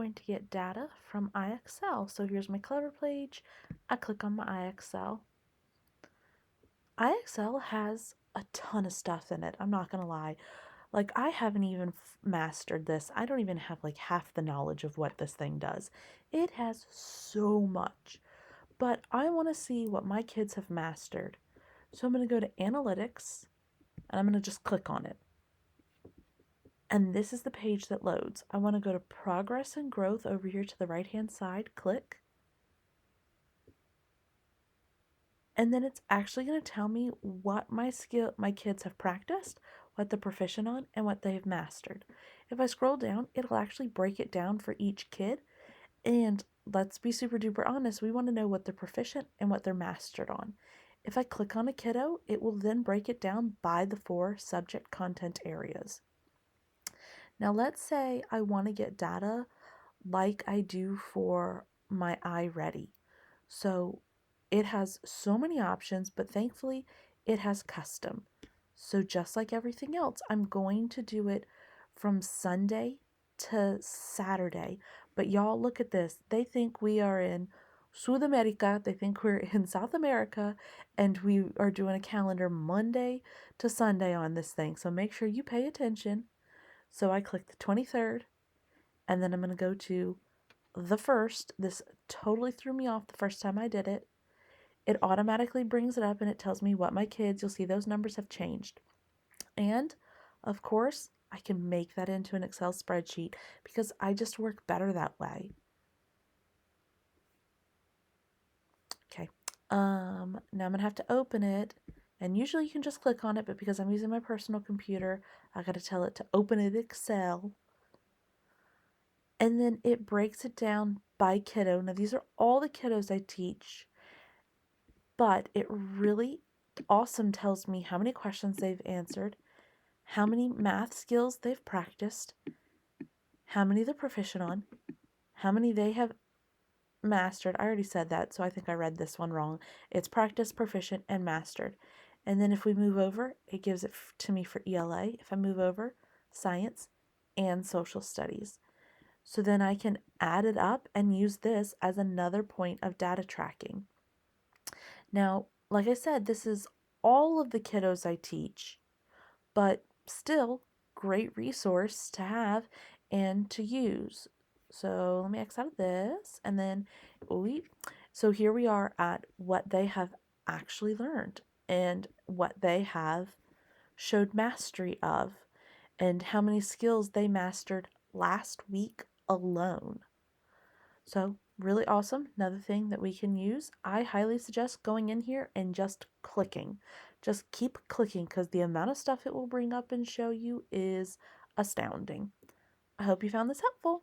going to get data from IXL. So here's my Clever page. I click on my IXL. IXL has a ton of stuff in it. I'm not going to lie. Like, I haven't even mastered this. I don't even have like half the knowledge of what this thing does. It has so much. But I want to see what my kids have mastered. So I'm going to go to Analytics and I'm going to just click on it. And this is the page that loads. I want to go to Progress and Growth over here to the right-hand side. Click. And then it's actually going to tell me what my kids have practiced, what they're proficient on, and what they have mastered. If I scroll down, it'll actually break it down for each kid. And let's be super duper honest, we want to know what they're proficient and what they're mastered on. If I click on a kiddo, it will then break it down by the 4 subject content areas. Now let's say I want to get data like I do for my iReady. So it has so many options, but thankfully it has custom. So just like everything else, I'm going to do it from Sunday to Saturday. But y'all, look at this. They think we are in South America. They think we're in South America, and we are doing a calendar Monday to Sunday on this thing. So make sure you pay attention. So I click the 23rd, and then I'm going to go to the 1st. This totally threw me off the first time I did it. It automatically brings it up and it tells me what my kids, you'll see those numbers have changed. And of course, I can make that into an Excel spreadsheet because I just work better that way. Okay. Now I'm gonna have to open it, and usually you can just click on it, but because I'm using my personal computer, I gotta tell it to open it Excel. And then it breaks it down by kiddo. Now these are all the kiddos I teach, but it really awesome tells me how many questions they've answered, how many math skills they've practiced, how many they're proficient on, how many they have mastered. I already said that, so I think I read this one wrong. It's practiced, proficient, and mastered. And then if we move over, it gives it to me for ELA. If I move over, science and social studies. So then I can add it up and use this as another point of data tracking. Now, like I said, this is all of the kiddos I teach, but still great resource to have and to use. So let me X out of this, and then so here we are at what they have actually learned and what they have showed mastery of and how many skills they mastered last week alone. So really awesome. Another thing that we can use. I highly suggest going in here and just clicking. Just keep clicking because the amount of stuff it will bring up and show you is astounding. I hope you found this helpful.